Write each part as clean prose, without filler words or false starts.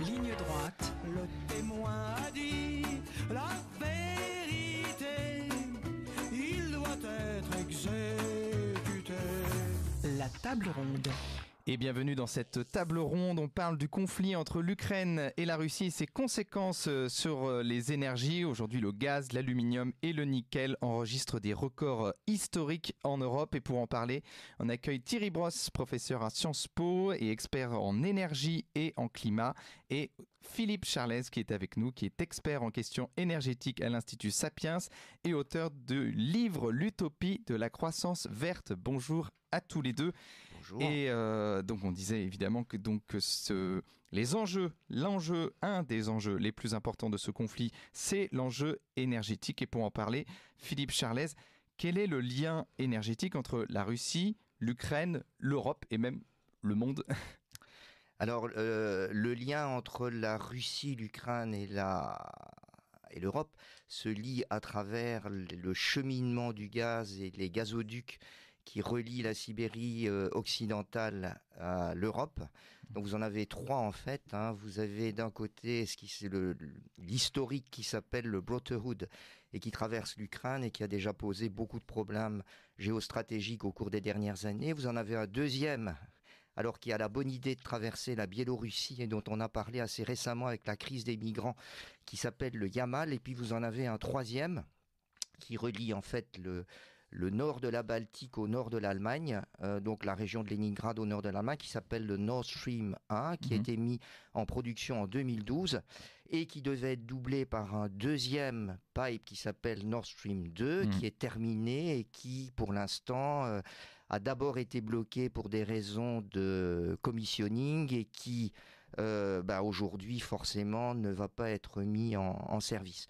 ligne droite. Le témoin a dit la vérité, il doit être exécuté. La table ronde. Et bienvenue dans cette table ronde. On parle du conflit entre l'Ukraine et la Russie et ses conséquences sur les énergies. Aujourd'hui, le gaz, l'aluminium et le nickel enregistrent des records historiques en Europe. Et pour en parler, on accueille Thierry Brosse, professeur à Sciences Po et expert en énergie et en climat. Et Philippe Charlez qui est avec nous, qui est expert en questions énergétiques à l'Institut Sapiens et auteur du livre L'utopie de la croissance verte. Bonjour à tous les deux. Bonjour. Et donc on disait évidemment que un des enjeux les plus importants de ce conflit, c'est l'enjeu énergétique. Et pour en parler, Philippe Charlez, quel est le lien énergétique entre la Russie, l'Ukraine, l'Europe et même le monde ? Alors, le lien entre la Russie, l'Ukraine et l'Europe se lie à travers le cheminement du gaz et les gazoducs qui relient la Sibérie occidentale à l'Europe. Donc vous en avez trois en fait. Vous avez d'un côté c'est l'historique qui s'appelle le Brotherhood et qui traverse l'Ukraine et qui a déjà posé beaucoup de problèmes géostratégiques au cours des dernières années. Vous en avez un deuxième, alors qui a la bonne idée de traverser la Biélorussie et dont on a parlé assez récemment avec la crise des migrants, qui s'appelle le Yamal. Et puis vous en avez un troisième qui relie en fait le nord de la Baltique au nord de l'Allemagne, donc la région de Leningrad au nord de l'Allemagne, qui s'appelle le Nord Stream 1, qui a été mis en production en 2012 et qui devait être doublé par un deuxième pipe qui s'appelle Nord Stream 2, qui est terminé et qui, pour l'instant, a d'abord été bloqué pour des raisons de commissioning et qui, aujourd'hui, forcément, ne va pas être mis en service.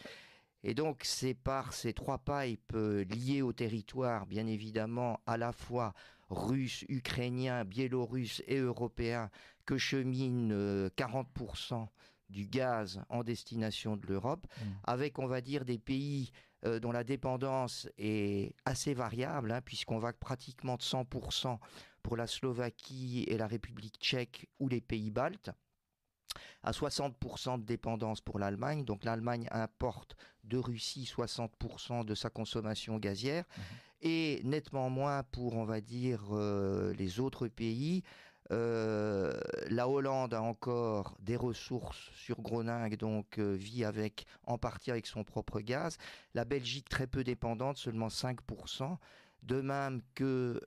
Et donc, c'est par ces trois pipes liés au territoire, bien évidemment, à la fois russe, ukrainien, biélorusse et européen, que chemine 40% du gaz en destination de l'Europe, avec, on va dire, des pays dont la dépendance est assez variable, puisqu'on va pratiquement de 100% pour la Slovaquie et la République tchèque ou les pays baltes, à 60% de dépendance pour l'Allemagne. Donc l'Allemagne importe de Russie 60% de sa consommation gazière et nettement moins pour, on va dire, les autres pays. La Hollande a encore des ressources sur Groningue, donc vit en partie avec son propre gaz. La Belgique, très peu dépendante, seulement 5%. De même que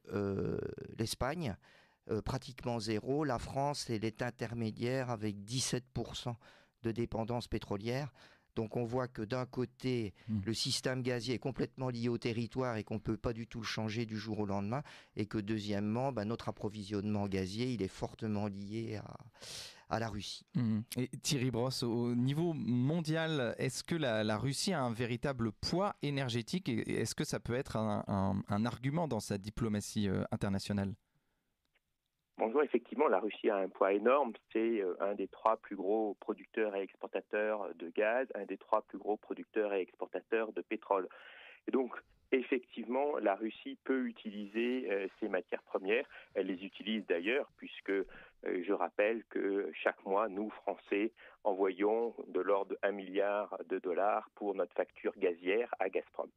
l'Espagne, pratiquement zéro. La France, elle est intermédiaire avec 17% de dépendance pétrolière. Donc on voit que d'un côté, le système gazier est complètement lié au territoire et qu'on ne peut pas du tout le changer du jour au lendemain. Et que deuxièmement, notre approvisionnement gazier, il est fortement lié à la Russie. Et Thierry Brosse, au niveau mondial, est-ce que la Russie a un véritable poids énergétique et est-ce que ça peut être un argument dans sa diplomatie internationale ? Bonjour, effectivement, la Russie a un poids énorme. C'est un des trois plus gros producteurs et exportateurs de gaz, un des trois plus gros producteurs et exportateurs de pétrole. Et donc, effectivement, la Russie peut utiliser ces matières premières. Elle les utilise d'ailleurs, puisque je rappelle que chaque mois, nous, Français, envoyons de l'ordre de $1 milliard pour notre facture gazière à Gazprom.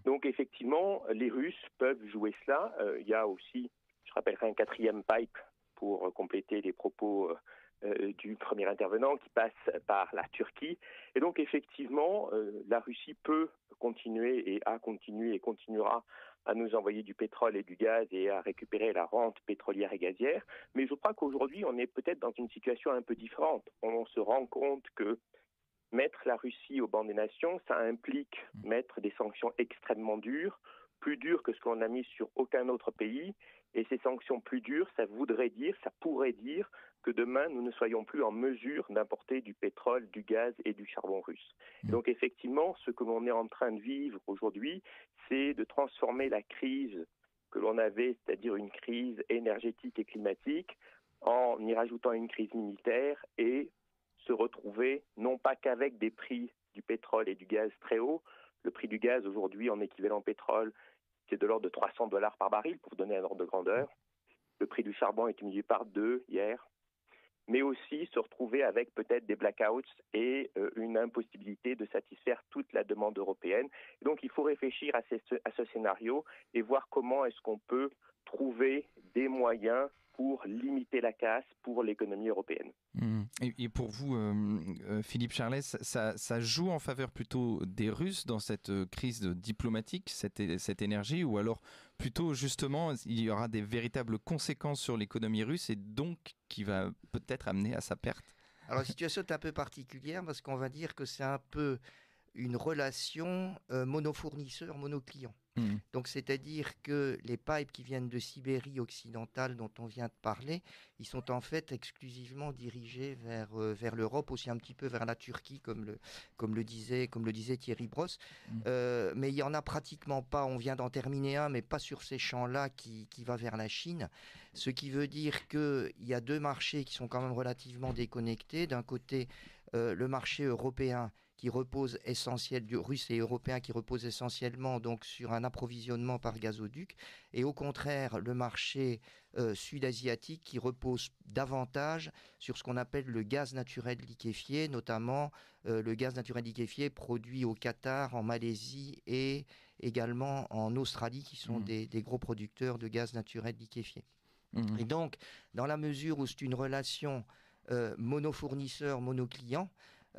Donc, effectivement, les Russes peuvent jouer cela. Il y a aussi, je rappellerai, un quatrième pipe pour compléter les propos du premier intervenant qui passe par la Turquie. Et donc, effectivement, la Russie peut continuer et a continué et continuera à nous envoyer du pétrole et du gaz et à récupérer la rente pétrolière et gazière. Mais je crois qu'aujourd'hui, on est peut-être dans une situation un peu différente. On se rend compte que mettre la Russie au banc des nations, ça implique mettre des sanctions extrêmement dures, plus dures que ce qu'on a mis sur aucun autre pays. Et ces sanctions plus dures, ça pourrait dire que demain, nous ne soyons plus en mesure d'importer du pétrole, du gaz et du charbon russe. Et donc effectivement, ce que l'on est en train de vivre aujourd'hui, c'est de transformer la crise que l'on avait, c'est-à-dire une crise énergétique et climatique, en y rajoutant une crise militaire et se retrouver non pas qu'avec des prix du pétrole et du gaz très hauts. Le prix du gaz aujourd'hui en équivalent pétrole, c'est de l'ordre de $300 par baril, pour vous donner un ordre de grandeur. Le prix du charbon est multiplié par 2 hier. mais aussi se retrouver avec peut-être des blackouts et une impossibilité de satisfaire toute la demande européenne. Donc il faut réfléchir à ce scénario et voir comment est-ce qu'on peut trouver des moyens pour limiter la casse pour l'économie européenne. Et pour vous, Philippe Charlet, ça joue en faveur plutôt des Russes dans cette crise diplomatique, cette énergie, ou alors plutôt justement il y aura des véritables conséquences sur l'économie russe et donc qui va peut-être amener à sa perte? Alors la situation est un peu particulière parce qu'on va dire que c'est un peu une relation monofournisseur, monoclient. Donc, c'est-à-dire que les pipes qui viennent de Sibérie occidentale dont on vient de parler, ils sont en fait exclusivement dirigés vers l'Europe, aussi un petit peu vers la Turquie, comme le disait Thierry Brosse. Mais il n'y en a pratiquement pas. On vient d'en terminer un, mais pas sur ces champs-là qui va vers la Chine. Ce qui veut dire qu'il y a deux marchés qui sont quand même relativement déconnectés. D'un côté, le marché européen qui repose russe et européen qui repose essentiellement donc sur un approvisionnement par gazoduc, et au contraire le marché sud-asiatique qui repose davantage sur ce qu'on appelle le gaz naturel liquéfié, notamment le gaz naturel liquéfié produit au Qatar, en Malaisie et également en Australie, qui sont des gros producteurs de gaz naturel liquéfié. Et donc, dans la mesure où c'est une relation monofournisseur, monoclient,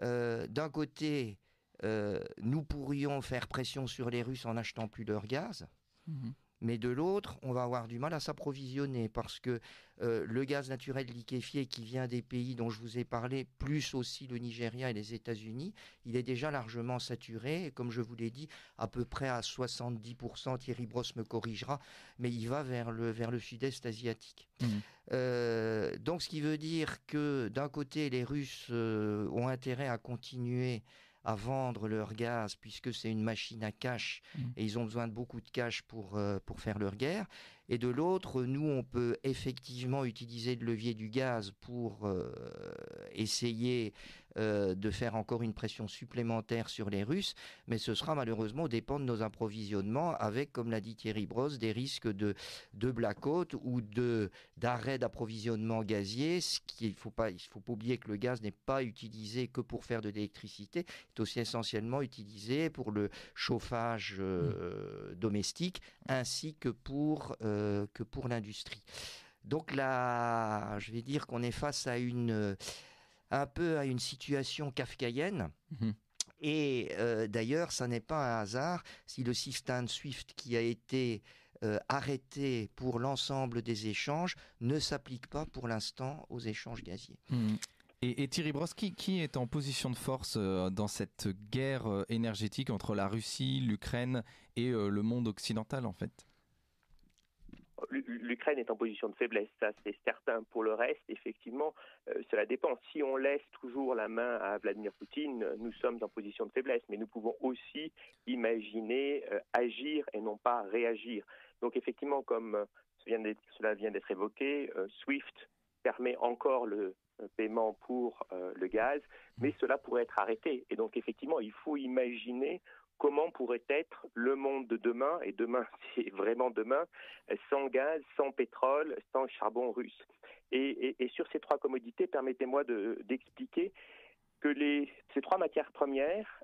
d'un côté, nous pourrions faire pression sur les Russes en n'achetant plus leur gaz, mais de l'autre, on va avoir du mal à s'approvisionner parce que le gaz naturel liquéfié qui vient des pays dont je vous ai parlé, plus aussi le Nigeria et les États-Unis, il est déjà largement saturé, et comme je vous l'ai dit, à peu près à 70%, Thierry Brosse me corrigera, mais il va vers le sud-est asiatique. Donc, ce qui veut dire que d'un côté, les Russes ont intérêt à continuer à vendre leur gaz puisque c'est une machine à cash et ils ont besoin de beaucoup de cash pour faire leur guerre. Et de l'autre, nous, on peut effectivement utiliser le levier du gaz pour essayer de faire encore une pression supplémentaire sur les Russes, mais ce sera malheureusement au dépend de nos approvisionnements avec, comme l'a dit Thierry Brosse, des risques de blackout ou d'arrêt d'approvisionnement gazier. Il faut pas oublier que le gaz n'est pas utilisé que pour faire de l'électricité, il est aussi essentiellement utilisé pour le chauffage domestique ainsi que pour l'industrie. Donc là, je vais dire qu'on est face à un peu à une situation kafkaïenne. Et d'ailleurs, ça n'est pas un hasard si le système SWIFT qui a été arrêté pour l'ensemble des échanges ne s'applique pas pour l'instant aux échanges gaziers. Et Thierry Brosse, qui est en position de force dans cette guerre énergétique entre la Russie, l'Ukraine et le monde occidental en fait? L'Ukraine est en position de faiblesse, ça c'est certain. Pour le reste, effectivement, cela dépend. Si on laisse toujours la main à Vladimir Poutine, nous sommes en position de faiblesse, mais nous pouvons aussi imaginer agir et non pas réagir. Donc effectivement, comme cela vient d'être évoqué, SWIFT permet encore le paiement pour le gaz, mais cela pourrait être arrêté. Et donc effectivement, il faut imaginer comment pourrait être le monde de demain, et demain, c'est vraiment demain, sans gaz, sans pétrole, sans charbon russe. Et sur ces trois commodités, permettez-moi d'expliquer que ces trois matières premières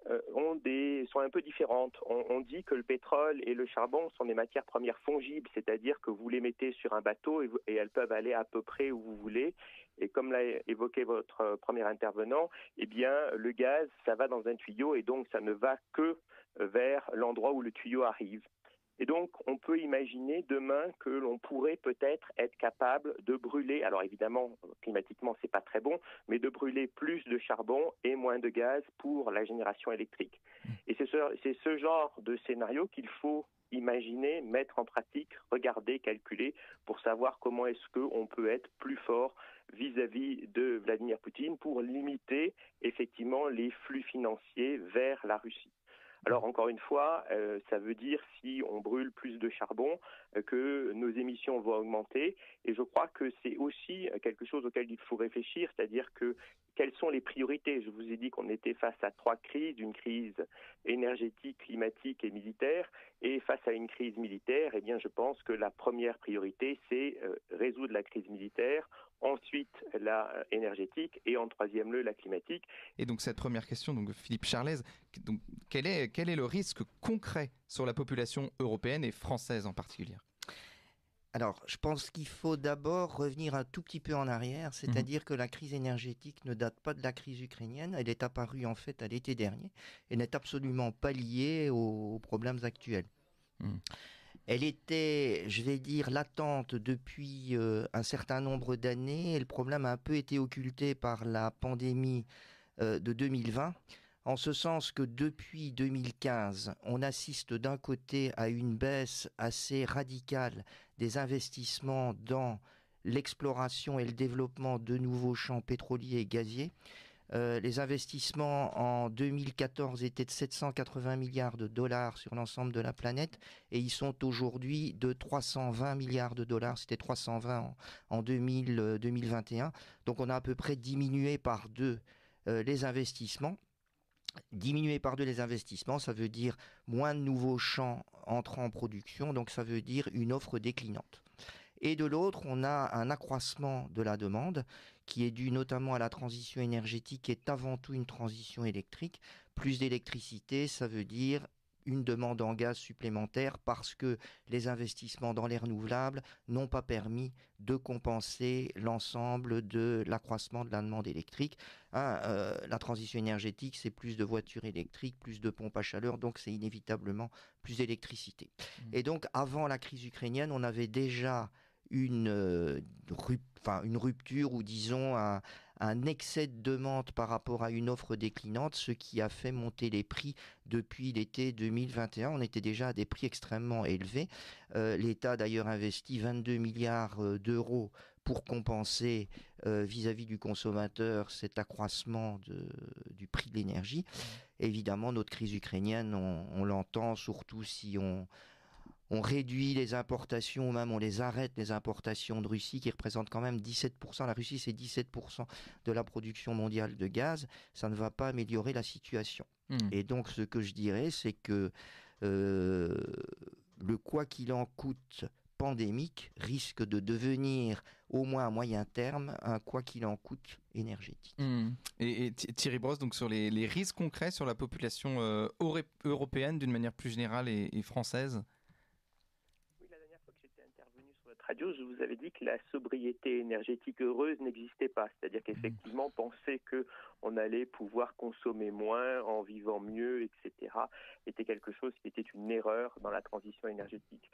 sont un peu différentes. On dit que le pétrole et le charbon sont des matières premières fongibles, c'est-à-dire que vous les mettez sur un bateau et elles peuvent aller à peu près où vous voulez. Et comme l'a évoqué votre premier intervenant, eh bien, le gaz, ça va dans un tuyau et donc ça ne va que vers l'endroit où le tuyau arrive. Et donc, on peut imaginer demain que l'on pourrait peut-être être capable de brûler, alors évidemment, climatiquement, c'est pas très bon, mais de brûler plus de charbon et moins de gaz pour la génération électrique. Et c'est ce genre de scénario qu'il faut imaginer, mettre en pratique, regarder, calculer, pour savoir comment est-ce qu'on peut être plus fort vis-à-vis de Vladimir Poutine pour limiter effectivement les flux financiers vers la Russie. Alors encore une fois, ça veut dire si on brûle plus de charbon que nos émissions vont augmenter. Et je crois que c'est aussi quelque chose auquel il faut réfléchir, c'est-à-dire que quelles sont les priorités? Je vous ai dit qu'on était face à trois crises, une crise énergétique, climatique et militaire. Et face à une crise militaire, eh bien, je pense que la première priorité, c'est résoudre la crise militaire ensuite la énergétique et en troisième lieu la climatique. Et donc cette première question, donc Philippe Charlez, donc quel est le risque concret sur la population européenne et française en particulier ? Alors, je pense qu'il faut d'abord revenir un tout petit peu en arrière, c'est-à-dire que la crise énergétique ne date pas de la crise ukrainienne, elle est apparue en fait à l'été dernier et n'est absolument pas liée aux problèmes actuels. Elle était, je vais dire, latente depuis un certain nombre d'années et le problème a un peu été occulté par la pandémie de 2020. En ce sens que depuis 2015, on assiste d'un côté à une baisse assez radicale des investissements dans l'exploration et le développement de nouveaux champs pétroliers et gaziers. Les investissements en 2014 étaient de 780 milliards de dollars sur l'ensemble de la planète et ils sont aujourd'hui de 320 milliards de dollars. C'était 320 en 2021. Donc on a à peu près diminué par deux les investissements. Diminuer par deux les investissements, ça veut dire moins de nouveaux champs entrant en production, donc ça veut dire une offre déclinante. Et de l'autre, on a un accroissement de la demande qui est dû notamment à la transition énergétique, qui est avant tout une transition électrique. Plus d'électricité, ça veut dire une demande en gaz supplémentaire parce que les investissements dans les renouvelables n'ont pas permis de compenser l'ensemble de l'accroissement de la demande électrique. La transition énergétique, c'est plus de voitures électriques, plus de pompes à chaleur, donc c'est inévitablement plus d'électricité. Et donc, avant la crise ukrainienne, on avait déjà une rupture ou disons un excès de demande par rapport à une offre déclinante, ce qui a fait monter les prix depuis l'été 2021. On était déjà à des prix extrêmement élevés. L'État d'ailleurs investi 22 milliards d'euros pour compenser vis-à-vis du consommateur cet accroissement du prix de l'énergie. Évidemment, notre crise ukrainienne, on l'entend surtout si on réduit les importations, ou même on les arrête, les importations de Russie, qui représentent quand même 17%. La Russie, c'est 17% de la production mondiale de gaz. Ça ne va pas améliorer la situation. Et donc, ce que je dirais, c'est que le quoi qu'il en coûte pandémique risque de devenir, au moins à moyen terme, un quoi qu'il en coûte énergétique. Et Thierry Brosse, donc sur les risques concrets sur la population européenne d'une manière plus générale et française. Radio, je vous avais dit que la sobriété énergétique heureuse n'existait pas. C'est-à-dire qu'effectivement, penser qu'on allait pouvoir consommer moins en vivant mieux, etc., était quelque chose qui était une erreur dans la transition énergétique.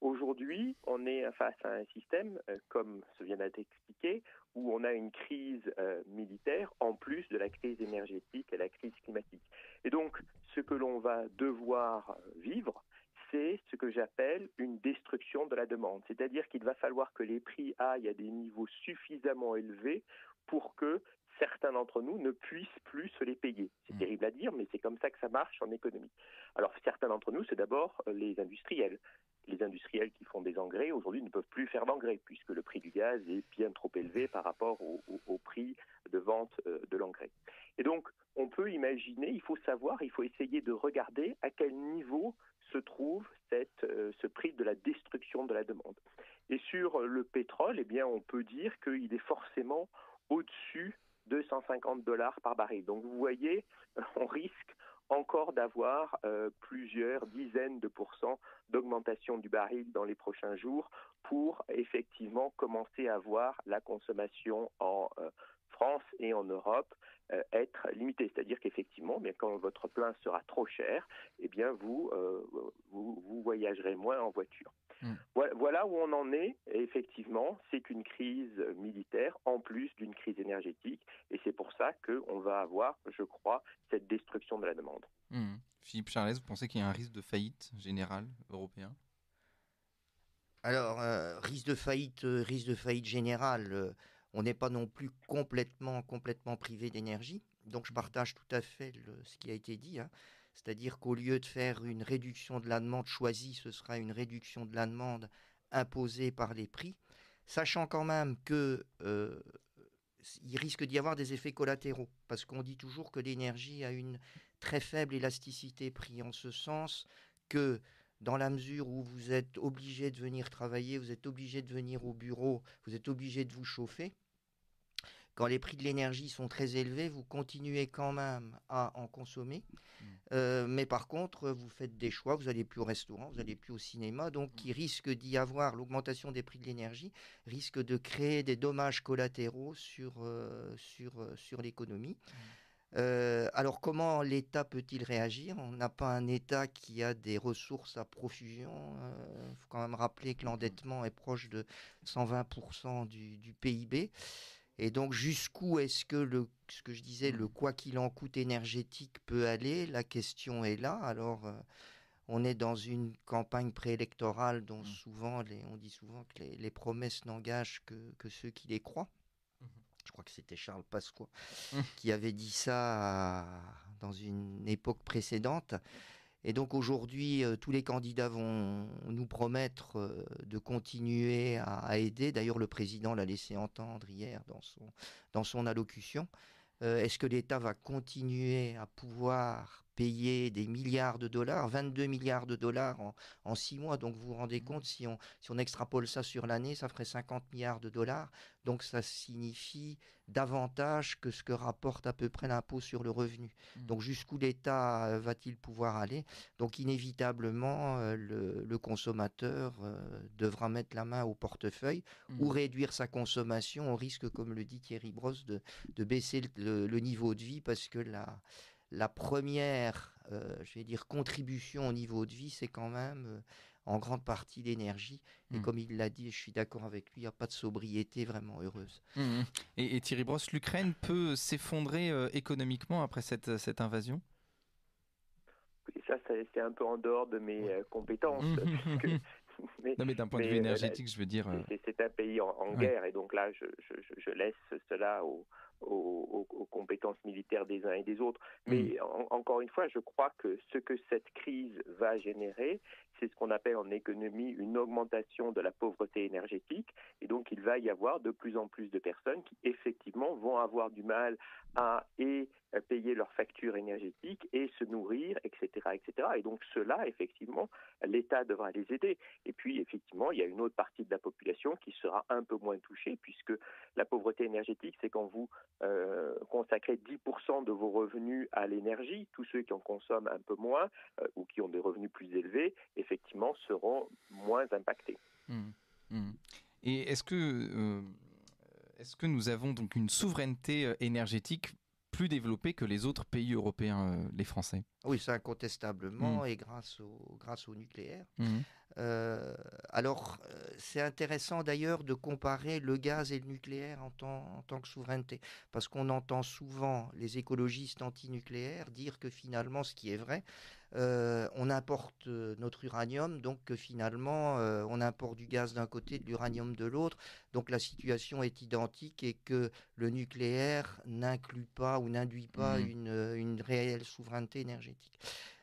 Aujourd'hui, on est face à un système, comme ce vient d'être expliqué, où on a une crise militaire en plus de la crise énergétique et la crise climatique. Et donc, ce que l'on va devoir vivre, c'est ce que j'appelle une destruction de la demande. C'est-à-dire qu'il va falloir que les prix aillent à des niveaux suffisamment élevés pour que certains d'entre nous ne puissent plus se les payer. C'est terrible à dire, mais c'est comme ça que ça marche en économie. Alors, certains d'entre nous, c'est d'abord les industriels. Les industriels qui font des engrais, aujourd'hui, ne peuvent plus faire d'engrais, puisque le prix du gaz est bien trop élevé par rapport au prix de vente de l'engrais. Et donc, on peut imaginer, il faut savoir, il faut essayer de regarder à quel niveau se trouve ce prix de la destruction de la demande. Et sur le pétrole, eh bien, on peut dire qu'il est forcément au-dessus de $150 par baril. Donc vous voyez, on risque encore d'avoir plusieurs dizaines de pourcents d'augmentation du baril dans les prochains jours pour effectivement commencer à voir la consommation en France et en Europe être limitée. C'est-à-dire qu'effectivement, bien, quand votre plein sera trop cher, eh bien vous voyagerez moins en voiture. Voilà où on en est. Et effectivement, c'est qu'une crise militaire en plus d'une crise énergétique. Et c'est pour ça qu'on va avoir, je crois, cette destruction de la demande. Philippe Charlez, vous pensez qu'il y a un risque de faillite générale européen ? Alors, risque de faillite générale, on n'est pas non plus complètement privé d'énergie. Donc, je partage tout à fait ce qui a été dit. C'est-à-dire qu'au lieu de faire une réduction de la demande choisie, ce sera une réduction de la demande imposée par les prix, sachant quand même que il risque d'y avoir des effets collatéraux, parce qu'on dit toujours que l'énergie a une très faible élasticité prix, en ce sens que dans la mesure où vous êtes obligé de venir travailler, vous êtes obligé de venir au bureau, vous êtes obligé de vous chauffer, quand les prix de l'énergie sont très élevés, vous continuez quand même à en consommer. Mais par contre, vous faites des choix, vous n'allez plus au restaurant, vous n'allez plus au cinéma, donc il risque d'y avoir, l'augmentation des prix de l'énergie risque de créer des dommages collatéraux sur l'économie. Alors comment l'État peut-il réagir? On n'a pas un État qui a des ressources à profusion. Il faut quand même rappeler que l'endettement est proche de 120% du PIB. Et donc jusqu'où est-ce que ce que je disais, le quoi qu'il en coûte énergétique peut aller? La question est là. Alors on est dans une campagne préélectorale dont souvent, on dit souvent que les promesses n'engagent que ceux qui les croient. Je crois que c'était Charles Pasqua qui avait dit ça dans une époque précédente. Et donc aujourd'hui, tous les candidats vont nous promettre de continuer à aider. D'ailleurs, le président l'a laissé entendre hier dans son allocution. Est-ce que l'État va continuer à pouvoir payer des milliards de dollars, 22 milliards de dollars en 6 mois? Donc vous vous rendez compte, si on extrapole ça sur l'année, ça ferait 50 milliards de dollars. Donc ça signifie davantage que ce que rapporte à peu près l'impôt sur le revenu. Donc jusqu'où l'État va-t-il pouvoir aller? Donc inévitablement, le consommateur devra mettre la main au portefeuille ou réduire sa consommation au risque, comme le dit Thierry Brosse, de baisser le niveau de vie, parce que la première, je vais dire, contribution au niveau de vie, c'est quand même en grande partie l'énergie. Et comme il l'a dit, je suis d'accord avec lui, il n'y a pas de sobriété vraiment heureuse. Et Thierry Brosse, l'Ukraine peut s'effondrer économiquement après cette invasion? Et ça, c'est un peu en dehors de mes compétences. Mais d'un point de vue énergétique, je veux dire... C'est un pays en guerre, et donc là, je laisse cela aux compétences militaires des uns et des autres. Mais encore une fois, je crois que ce que cette crise va générer, c'est ce qu'on appelle en économie une augmentation de la pauvreté énergétique. Et donc, il va y avoir de plus en plus de personnes qui, effectivement, vont avoir du mal à payer leurs factures énergétiques et se nourrir, etc., etc. Et donc, cela, effectivement, l'État devra les aider. Et puis, effectivement, il y a une autre partie de la population qui sera un peu moins touchée, puisque la pauvreté énergétique, c'est quand vous consacrez 10% de vos revenus à l'énergie. Tous ceux qui en consomment un peu moins ou qui ont des revenus plus élevés, effectivement, seront moins impactés. Et est-ce que nous avons donc une souveraineté énergétique plus développée que les autres pays européens, les Français? Oui, ça incontestablement, et grâce au nucléaire. Alors, c'est intéressant d'ailleurs de comparer le gaz et le nucléaire en tant que souveraineté, parce qu'on entend souvent les écologistes anti-nucléaires dire que finalement, ce qui est vrai, on importe notre uranium, donc que finalement, on importe du gaz d'un côté, de l'uranium de l'autre, donc la situation est identique et que le nucléaire n'inclut pas ou n'induit pas une réelle souveraineté énergétique.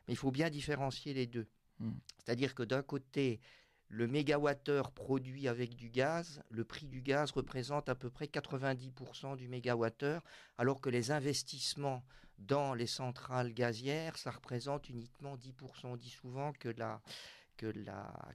Mais il faut bien différencier les deux. C'est-à-dire que d'un côté, le mégawattheure produit avec du gaz, le prix du gaz représente à peu près 90% du mégawattheure, alors que les investissements dans les centrales gazières, ça représente uniquement 10%. On dit souvent que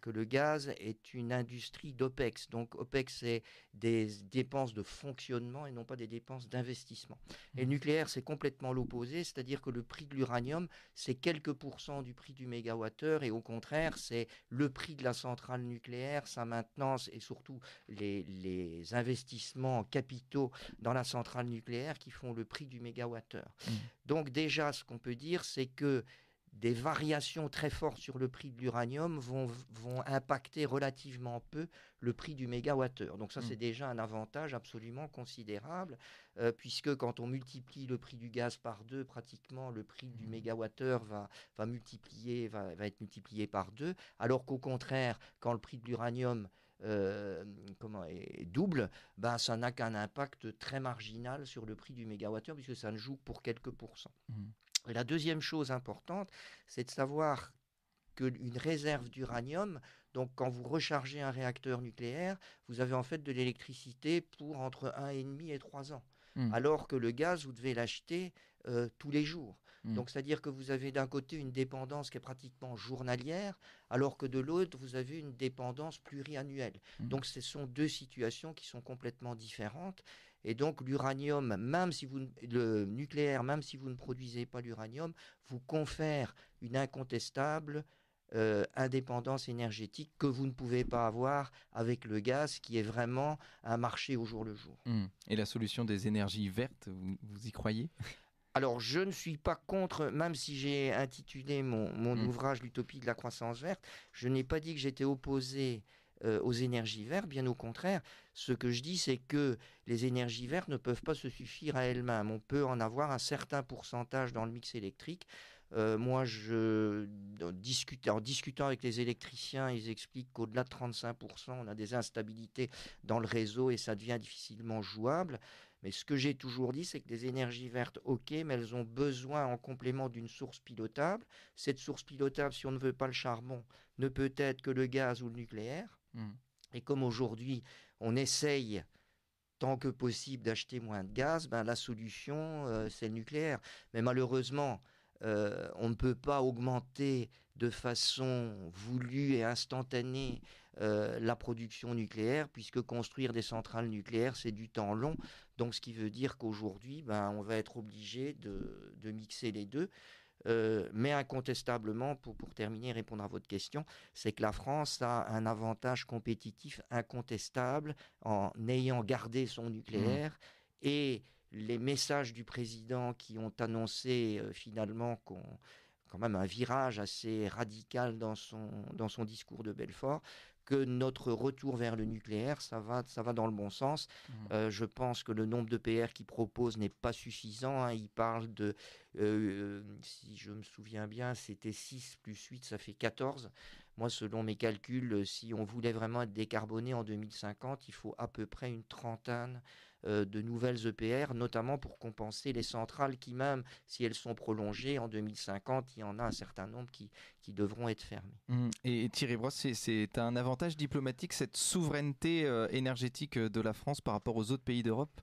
le gaz est une industrie d'OPEX. Donc OPEX, c'est des dépenses de fonctionnement et non pas des dépenses d'investissement. Et le nucléaire, c'est complètement l'opposé, c'est-à-dire que le prix de l'uranium, c'est quelques pourcents du prix du mégawattheure, et au contraire, c'est le prix de la centrale nucléaire, sa maintenance et surtout les investissements capitaux dans la centrale nucléaire qui font le prix du mégawattheure. Donc déjà, ce qu'on peut dire, c'est que des variations très fortes sur le prix de l'uranium vont impacter relativement peu le prix du mégawattheure. Donc ça, c'est déjà un avantage absolument considérable, puisque quand on multiplie le prix du gaz par 2, pratiquement le prix du mégawattheure va être multiplié par 2, alors qu'au contraire, quand le prix de l'uranium est double, ça n'a qu'un impact très marginal sur le prix du mégawattheure, puisque ça ne joue que pour quelques pourcents. Et la deuxième chose importante, c'est de savoir qu'une réserve d'uranium, donc quand vous rechargez un réacteur nucléaire, vous avez en fait de l'électricité pour entre 1,5 et 3 ans. Alors que le gaz, vous devez l'acheter tous les jours. Donc c'est-à-dire que vous avez d'un côté une dépendance qui est pratiquement journalière, alors que de l'autre, vous avez une dépendance pluriannuelle. Donc ce sont deux situations qui sont complètement différentes. Et donc l'uranium, le nucléaire, même si vous ne produisez pas l'uranium, vous confère une incontestable indépendance énergétique que vous ne pouvez pas avoir avec le gaz, qui est vraiment un marché au jour le jour. Et la solution des énergies vertes, vous y croyez ? Alors, je ne suis pas contre, même si j'ai intitulé mon ouvrage L'utopie de la croissance verte, je n'ai pas dit que j'étais opposé aux énergies vertes, bien au contraire. Ce que je dis, c'est que les énergies vertes ne peuvent pas se suffire à elles-mêmes. On peut en avoir un certain pourcentage dans le mix électrique. Moi, en discutant avec les électriciens, ils expliquent qu'au-delà de 35%, on a des instabilités dans le réseau et ça devient difficilement jouable. Mais ce que j'ai toujours dit, c'est que les énergies vertes, ok, mais elles ont besoin en complément d'une source pilotable. Cette source pilotable, si on ne veut pas le charbon, ne peut être que le gaz ou le nucléaire. Et comme aujourd'hui, on essaye tant que possible d'acheter moins de gaz, la solution, c'est le nucléaire. Mais malheureusement, on ne peut pas augmenter de façon voulue et instantanée la production nucléaire, puisque construire des centrales nucléaires, c'est du temps long. Donc, ce qui veut dire qu'aujourd'hui, on va être obligé de mixer les deux. Mais incontestablement, pour terminer et répondre à votre question, c'est que la France a un avantage compétitif incontestable en ayant gardé son nucléaire et les messages du président qui ont annoncé finalement quand même un virage assez radical dans son discours de Belfort, que notre retour vers le nucléaire, ça va dans le bon sens. Je pense que le nombre d'EPR qu'il propose n'est pas suffisant. Il parle de, si je me souviens bien, c'était 6 plus 8, ça fait 14. Moi, selon mes calculs, si on voulait vraiment être décarboné en 2050, il faut à peu près une trentaine de nouvelles EPR, notamment pour compenser les centrales qui, même si elles sont prolongées en 2050, il y en a un certain nombre qui devront être fermées. Et Thierry Brosse, c'est un avantage diplomatique, cette souveraineté énergétique de la France par rapport aux autres pays d'Europe ?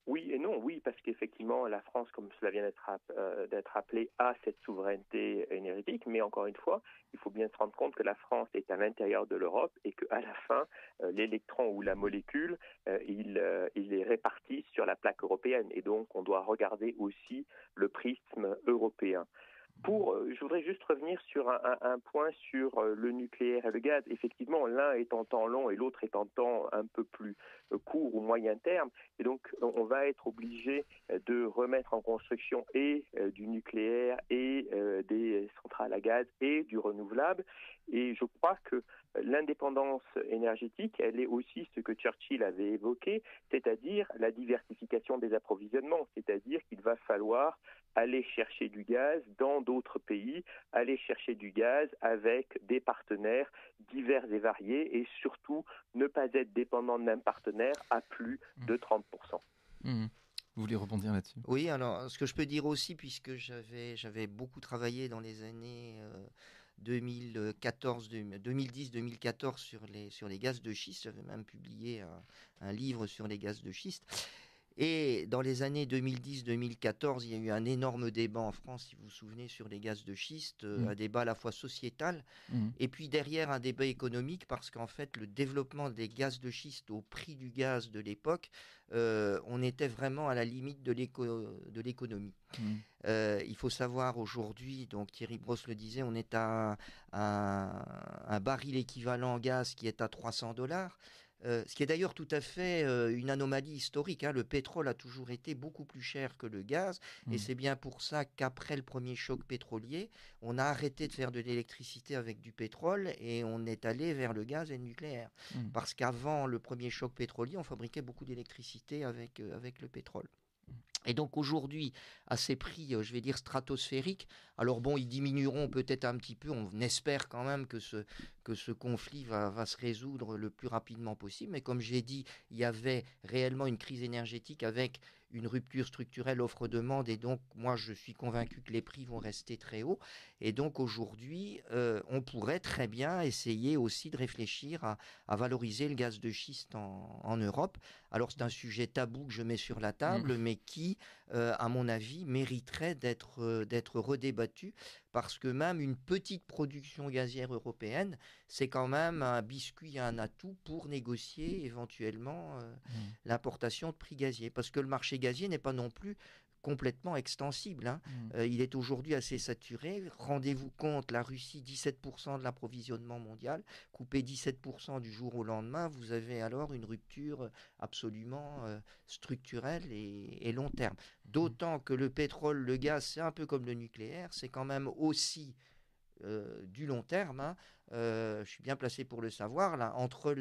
Oui et non, oui, parce qu'effectivement, la France, comme cela vient d'être rappelé, a cette souveraineté énergétique, mais encore une fois, il faut bien se rendre compte que la France est à l'intérieur de l'Europe et qu'à la fin, l'électron ou la molécule, il est réparti sur la plaque européenne, et donc on doit regarder aussi le prisme européen. Je voudrais juste revenir sur un point sur le nucléaire et le gaz. Effectivement, l'un est en temps long et l'autre est en temps un peu plus court ou moyen terme. Et donc, on va être obligé de remettre en construction et du nucléaire et des centrales à gaz et du renouvelable. Et je crois que l'indépendance énergétique, elle est aussi ce que Churchill avait évoqué, c'est-à-dire la diversification des approvisionnements, c'est-à-dire qu'il va falloir aller chercher du gaz dans d'autres pays, aller chercher du gaz avec des partenaires divers et variés et surtout ne pas être dépendant d'un partenaire à plus de 30%. Vous voulez rebondir là-dessus ? Oui, alors ce que je peux dire aussi, puisque j'avais beaucoup travaillé dans les années 2010-2014 sur les gaz de schiste, j'avais même publié un livre sur les gaz de schiste. Et dans les années 2010-2014, il y a eu un énorme débat en France, si vous vous souvenez, sur les gaz de schiste, un débat à la fois sociétal, et puis derrière un débat économique, parce qu'en fait, le développement des gaz de schiste au prix du gaz de l'époque, on était vraiment à la limite de l'économie. Il faut savoir aujourd'hui, donc Thierry Brosse le disait, on est à un baril équivalent en gaz qui est à $300. Ce qui est d'ailleurs tout à fait une anomalie historique. Le pétrole a toujours été beaucoup plus cher que le gaz, et c'est bien pour ça qu'après le premier choc pétrolier, on a arrêté de faire de l'électricité avec du pétrole et on est allé vers le gaz et le nucléaire. Parce qu'avant le premier choc pétrolier, on fabriquait beaucoup d'électricité avec le pétrole. Et donc aujourd'hui, à ces prix, je vais dire stratosphériques, alors bon, ils diminueront peut-être un petit peu, on espère quand même que ce conflit va se résoudre le plus rapidement possible, mais comme j'ai dit, il y avait réellement une crise énergétique avec une rupture structurelle offre-demande, et donc moi je suis convaincu que les prix vont rester très hauts, et donc aujourd'hui, on pourrait très bien essayer aussi de réfléchir à valoriser le gaz de schiste en Europe. Alors c'est un sujet tabou que je mets sur la table, mais qui qui, à mon avis, mériterait d'être redébattue, parce que même une petite production gazière européenne, c'est quand même un biscuit, un atout pour négocier éventuellement l'importation de prix gaziers. Parce que le marché gazier n'est pas non plus complètement extensible. Il est aujourd'hui assez saturé. Rendez-vous compte, la Russie, 17% de l'approvisionnement mondial, coupé 17% du jour au lendemain, vous avez alors une rupture absolument structurelle et long terme. D'autant que le pétrole, le gaz, c'est un peu comme le nucléaire, c'est quand même aussi du long terme. Je suis bien placé pour le savoir. Là, entre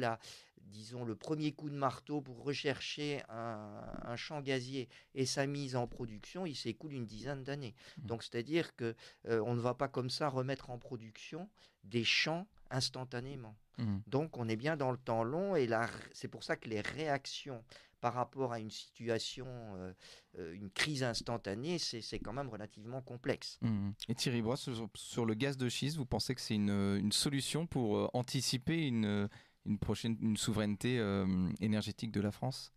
disons, le premier coup de marteau pour rechercher un champ gazier et sa mise en production, il s'écoule une dizaine d'années. Donc, c'est-à-dire que on ne va pas comme ça remettre en production des champs instantanément. Donc, on est bien dans le temps long, et c'est pour ça que les réactions par rapport à une situation, une crise instantanée, c'est quand même relativement complexe. Et Thierry Brosse, sur le gaz de schiste, vous pensez que c'est une solution pour anticiper une souveraineté énergétique de la France ?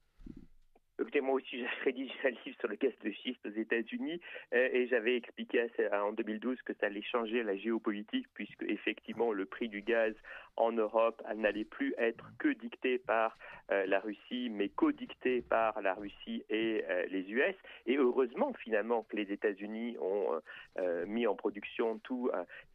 Écoutez, moi aussi, j'ai rédigé un livre sur le gaz de schiste aux États-Unis et j'avais expliqué en 2012 que ça allait changer la géopolitique, puisque effectivement le prix du gaz en Europe n'allait plus être que dicté par la Russie, mais co-dicté par la Russie et les US. Et heureusement, finalement, que les États-Unis ont mis en production tous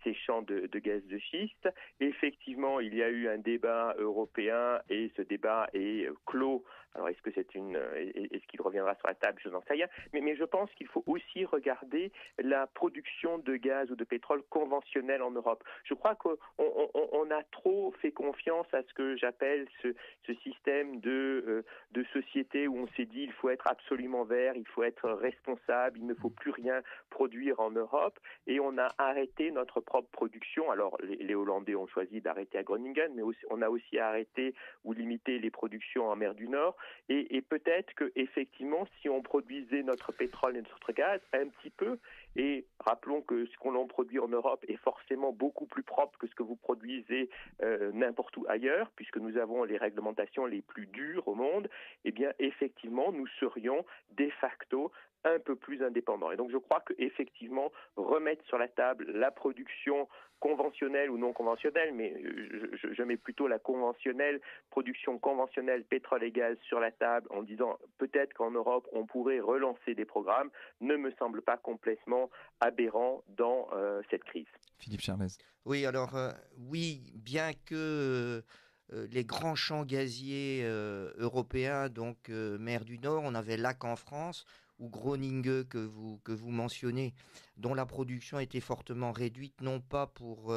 ces champs de gaz de schiste. Effectivement, il y a eu un débat européen et ce débat est clos. Alors, est-ce qu'il reviendra sur la table? Je n'en sais rien. Mais je pense qu'il faut aussi regarder la production de gaz ou de pétrole conventionnel en Europe. Je crois qu'on a trop fait confiance à ce que j'appelle ce système de société où on s'est dit il faut être absolument vert, il faut être responsable, il ne faut plus rien produire en Europe. Et on a arrêté notre propre production. Alors, les Hollandais ont choisi d'arrêter à Groningen, mais on a aussi arrêté ou limité les productions en mer du Nord. Et peut-être qu'effectivement, si on produisait notre pétrole et notre gaz un petit peu, et rappelons que ce qu'on produit en Europe est forcément beaucoup plus propre que ce que vous produisez n'importe où ailleurs, puisque nous avons les réglementations les plus dures au monde, eh bien effectivement, nous serions de facto un peu plus indépendants. Et donc je crois qu'effectivement, remettre sur la table la production conventionnelle ou non conventionnelle, mais je mets plutôt la conventionnelle, production conventionnelle, pétrole et gaz sur la table en disant peut-être qu'en Europe on pourrait relancer des programmes, ne me semble pas complètement aberrant dans cette crise. Philippe Charlez. Oui, alors oui, bien que les grands champs gaziers européens, donc mer du Nord, on avait Lac en France, ou Groningen que vous mentionnez, dont la production était fortement réduite, non pas pour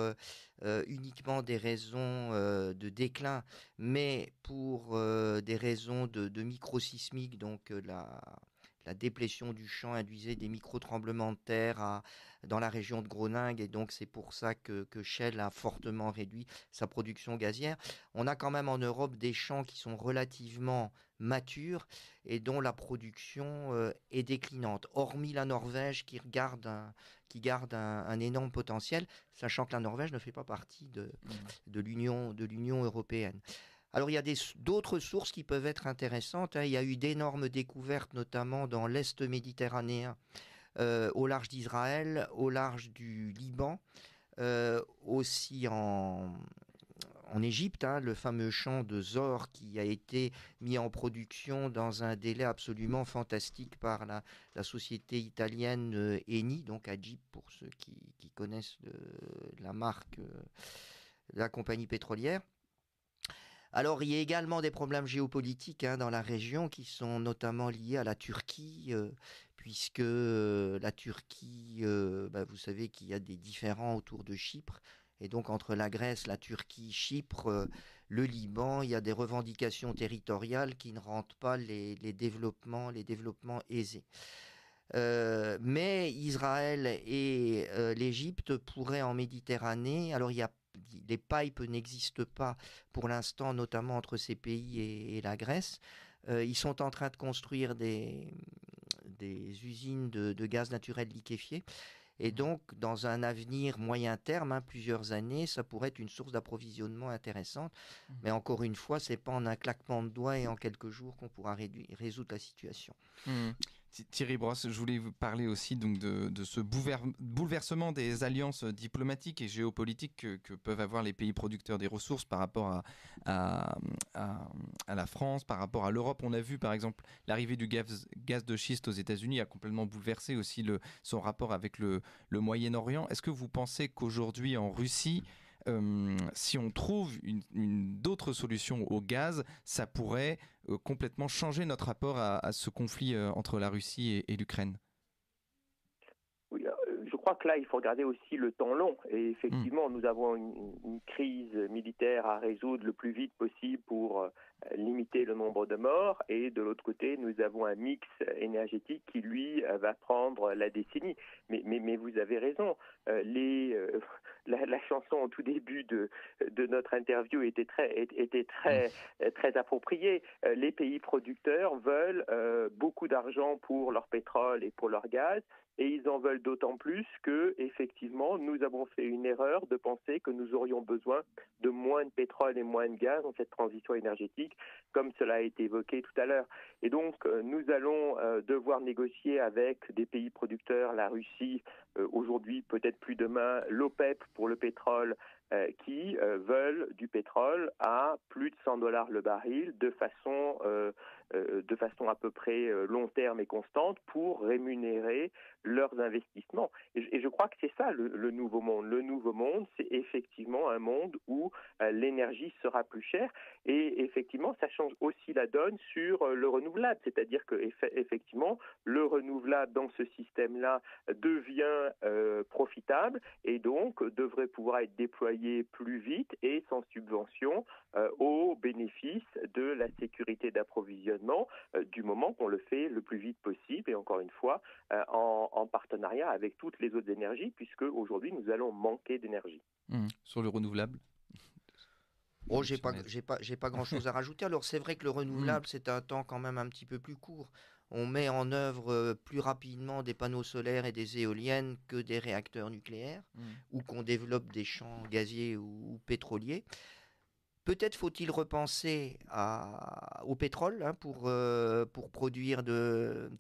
uniquement des raisons de déclin, mais pour des raisons de microsismiques, donc la déplétion du champ induisait des micro-tremblements de terre dans la région de Groningen, et donc c'est pour ça que Shell a fortement réduit sa production gazière. On a quand même en Europe des champs qui sont relativement matures et dont la production est déclinante, hormis la Norvège qui garde un énorme potentiel, sachant que la Norvège ne fait pas partie de l'Union européenne. Alors, il y a d'autres sources qui peuvent être intéressantes. Il y a eu d'énormes découvertes, notamment dans l'Est méditerranéen, au large d'Israël, au large du Liban, aussi en Égypte, le fameux champ de Zohr qui a été mis en production dans un délai absolument fantastique par la société italienne Eni, donc Agip pour ceux qui connaissent la marque, la compagnie pétrolière. Alors, il y a également des problèmes géopolitiques dans la région qui sont notamment liés à la Turquie, puisque la Turquie, vous savez qu'il y a des différends autour de Chypre. Et donc, entre la Grèce, la Turquie, Chypre, le Liban, il y a des revendications territoriales qui ne rendent pas les développements aisés. Mais Israël et l'Égypte pourraient en Méditerranée, alors les pipes n'existent pas pour l'instant, notamment entre ces pays et la Grèce. Ils sont en train de construire des usines de gaz naturel liquéfié. Et donc, dans un avenir moyen terme, plusieurs années, ça pourrait être une source d'approvisionnement intéressante. Mais encore une fois, ce n'est pas en un claquement de doigts et en quelques jours qu'on pourra résoudre la situation. Thierry Brosse, je voulais vous parler aussi donc de ce bouleversement des alliances diplomatiques et géopolitiques que peuvent avoir les pays producteurs des ressources par rapport à la France, par rapport à l'Europe. On a vu par exemple l'arrivée du gaz de schiste aux États-Unis a complètement bouleversé aussi son rapport avec le Moyen-Orient. Est-ce que vous pensez qu'aujourd'hui en Russie, si on trouve d'autres solutions au gaz, ça pourrait complètement changer notre rapport à ce conflit entre la Russie et l'Ukraine? Oui, je crois que là, il faut regarder aussi le temps long. Et effectivement, nous avons une crise militaire à résoudre le plus vite possible pour limiter le nombre de morts. Et de l'autre côté, nous avons un mix énergétique qui, lui, va prendre la décennie. Mais vous avez raison. La chanson au tout début de notre interview était très appropriée. Les pays producteurs veulent beaucoup d'argent pour leur pétrole et pour leur gaz. Et ils en veulent d'autant plus que, effectivement, nous avons fait une erreur de penser que nous aurions besoin de moins de pétrole et moins de gaz dans cette transition énergétique, comme cela a été évoqué tout à l'heure. Et donc, nous allons devoir négocier avec des pays producteurs, la Russie, aujourd'hui, peut-être plus demain, l'OPEP pour le pétrole, qui veulent du pétrole à plus de $100 le baril de façon à peu près long terme et constante pour rémunérer leurs investissements. Et je crois que c'est ça le nouveau monde. Le nouveau monde, c'est effectivement un monde où l'énergie sera plus chère et effectivement, ça change aussi la donne sur le renouvelable. C'est-à-dire que effectivement, le renouvelable dans ce système-là devient profitable et donc devrait pouvoir être déployé plus vite et sans subvention au bénéfice de la sécurité d'approvisionnement du moment qu'on le fait le plus vite possible et encore une fois en partenariat avec toutes les autres énergies puisque aujourd'hui nous allons manquer d'énergie. Sur le renouvelable? Oh, j'ai pas grand-chose à rajouter. Alors c'est vrai que le renouvelable c'est un temps quand même un petit peu plus court. On met en œuvre plus rapidement des panneaux solaires et des éoliennes que des réacteurs nucléaires ou qu'on développe des champs gaziers ou pétroliers. Peut-être faut-il repenser au pétrole pour produire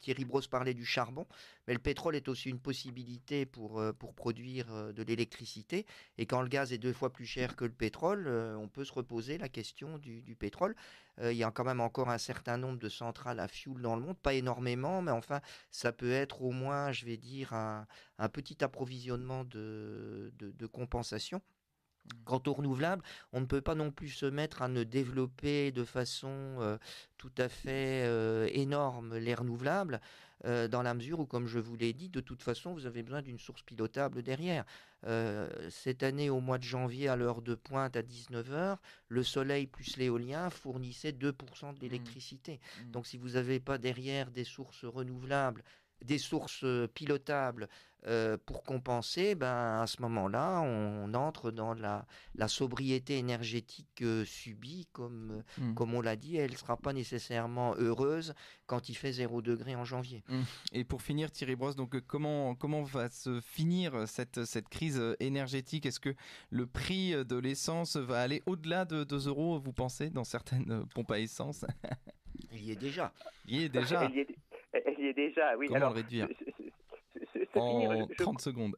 Thierry Brosse parlait du charbon, mais le pétrole est aussi une possibilité pour produire de l'électricité. Et quand le gaz est 2 fois plus cher que le pétrole, on peut se reposer la question du pétrole. Il y a quand même encore un certain nombre de centrales à fioul dans le monde, pas énormément, mais enfin, ça peut être au moins, je vais dire, un petit approvisionnement de compensation. Quant aux renouvelables, on ne peut pas non plus se mettre à ne développer de façon tout à fait énorme les renouvelables, dans la mesure où, comme je vous l'ai dit, de toute façon, vous avez besoin d'une source pilotable derrière. Cette année, au mois de janvier, à l'heure de pointe, à 19h, le soleil plus l'éolien fournissait 2% de l'électricité. Donc si vous n'avez pas derrière des sources renouvelables, des sources pilotables pour compenser, à ce moment-là, on entre dans la sobriété énergétique subie, comme on l'a dit, elle ne sera pas nécessairement heureuse quand il fait 0 degré en janvier. Et pour finir, Thierry Brosse, donc comment va se finir cette crise énergétique? Est-ce que le prix de l'essence va aller au-delà de 2 €, vous pensez, dans certaines pompes à essence? Il y est déjà. Il y est déjà. Elle y est déjà, oui. Comment Alors, le réduire en 30 secondes?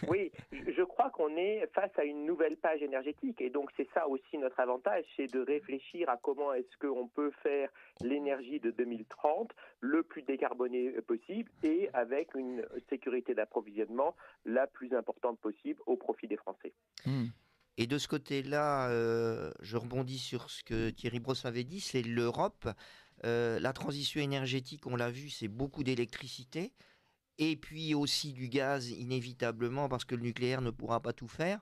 Oui, je crois qu'on est face à une nouvelle page énergétique et donc c'est ça aussi notre avantage, c'est de réfléchir à comment est-ce qu'on peut faire l'énergie de 2030 le plus décarbonée possible et avec une sécurité d'approvisionnement la plus importante possible au profit des Français. Et de ce côté-là, je rebondis sur ce que Thierry Brosse avait dit, c'est l'Europe. La transition énergétique, on l'a vu, c'est beaucoup d'électricité et puis aussi du gaz inévitablement parce que le nucléaire ne pourra pas tout faire.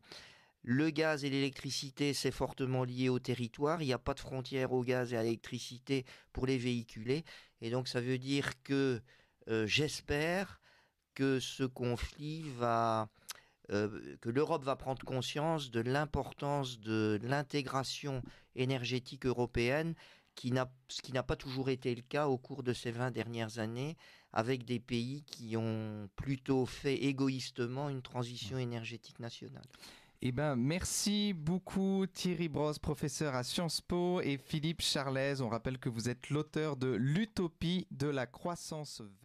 Le gaz et l'électricité, c'est fortement lié au territoire. Il n'y a pas de frontière au gaz et à l'électricité pour les véhiculer. Et donc ça veut dire que j'espère que ce conflit que l'Europe va prendre conscience de l'importance de l'intégration énergétique européenne, ce qui n'a pas toujours été le cas au cours de ces 20 dernières années, avec des pays qui ont plutôt fait égoïstement une transition énergétique nationale. Merci beaucoup Thierry Brosse, professeur à Sciences Po, et Philippe Charlez. On rappelle que vous êtes l'auteur de l'Utopie de la croissance verte.